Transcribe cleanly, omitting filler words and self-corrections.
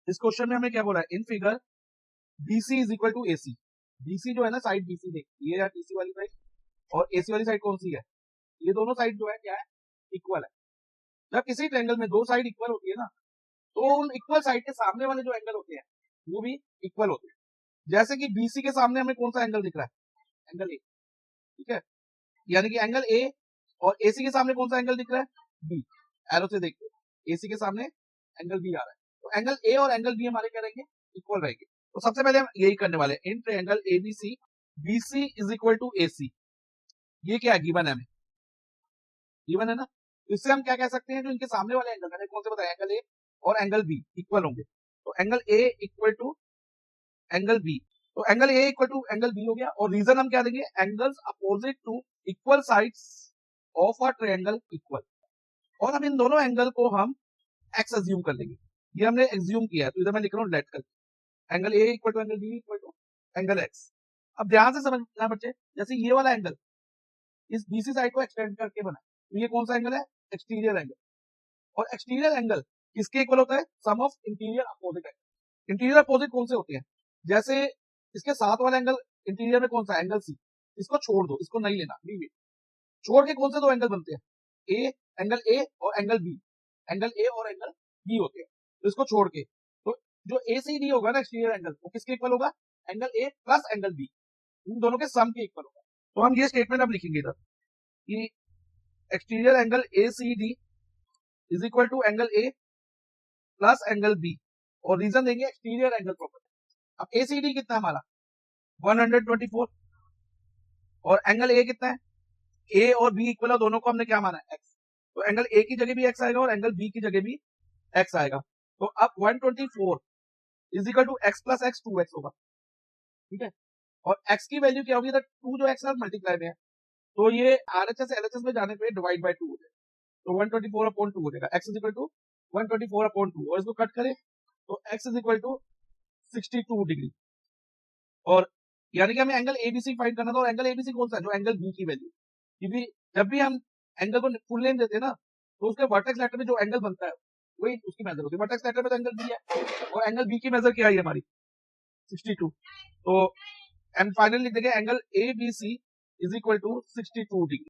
इस क्वेश्चन में हमें क्या बोला है, in figure BC is equal to AC। BC जो है ना साइड BC देखिए, ये है BC वाली साइड और AC वाली साइड कौन सी है, ये दोनों साइड जो है क्या है, इक्वल है। जब किसी ट्रायंगल में दो साइड इक्वल होती है ना, तो उन इक्वल साइड के सामने वाले जो एंगल होते हैं वो भी इक्वल होते हैं। जैसे कि BC के सामने हमें कौन सा एंगल दिख रहा है, एंगल A, ठीक है, यानी कि एंगल A, और AC के सामने कौन सा एंगल दिख रहा है, B। एरो से देखते हैं, AC के सामने एंगल B आ रहा है, तो एंगल A और एंगल B हमारे क्या रहेंगे, इक्वल रहेंगे। तो सबसे पहले हम यही करने वाले हैं, in triangle ABC BC is equal to AC, ये क्या है, गिवन है हमें, गिवन है ना। इससे हम क्या कह सकते हैं, जो इनके सामने वाले एंगल मैंने कौन से बताया, एंगल A और एंगल B इक्वल होंगे, तो angle A equal to angle B, तो angle A equal to angle B हो गया। और रीजन हम क्या देंगे, angles opposite to equal sides of a triangle equal, और हम इन दोनों एंगल को हम x अज्यूम कर लेंगे, ये हमने एज्यूम किया है, तो इधर मैं लिख रहा हूँ लेट कर, angle A equal to angle B equal to angle x। अब ध्यान से समझना बच्चे, जैसे ये वाला एंगल इस BC साइड को एक्सटेंड करके बना, तो ये कौन सा एंगल है, एक्सटीरियर एंगल, और एक्सटीरियर एंगल किसके इक्वल होता है, sum of interior opposite angle. Interior opposite कौन से होते हैं, जैसे इसके साथ वाला एंगल इंटीरियर में कौन सा, एंगल C, इसको छोड़ दो, इसको नहीं लेना, लीव इट। छोड़ के कौन से दो एंगल बनते हैं, एंगल A और एंगल B, एंगल A और एंगल B होते हैं, तो इसको छोड़ के, तो जो ACD होगा ना एक्सटीरियर एंगल, वो किसके इक्वल होगा, angle A plus angle B, इन दोनों के सम के इक्वल होगा। तो हम ये स्टेटमेंट अब लिखेंगे इधर कि exterior angle ACD is equal to angle A plus angle B, और रीजन देंगे एक्सटीरियर एंगल प्रॉपर्टी। अब ACD कितना है हमारा 124, और एंगल A कितना है, A और B इक्वल है, दोनों को हमने क्या माना है, x, तो एंगल A की जगह भी x आएगा और एंगल B की जगह भी x आएगा। तो अब 124 is equal to x plus x 2x होगा, ठीक है, और x की वैल्यू क्या होगी, तो 2 जो x मल्टीप्लाई में है, तो ये RHS LHS में जाने पे डिवाइड बाय 2 हो जाएगा, तो 124/2 हो जाएगा, x इज इक्वल टू 124/2, और इसको कट करें तो x is equal to 62 degree, और यानी कि हमें एंगल ABC फाइंड करना था, और एंगल ABC कौन सा है, जो एंगल B की वैल्यू, क्योंकि जब भी हम एंगल को फुल लेंथ देते हैं ना, तो उसके वर्टेक्स लेटर में जो एंगल बनता है वही उसकी मेजर होती है, वर्टेक्स लेटर में तो एंगल B है, और एंगल B की मेजर क्या है हमारी 62, तो एंड फाइनली लिख देंगे angle ABC is equal to 62 degree.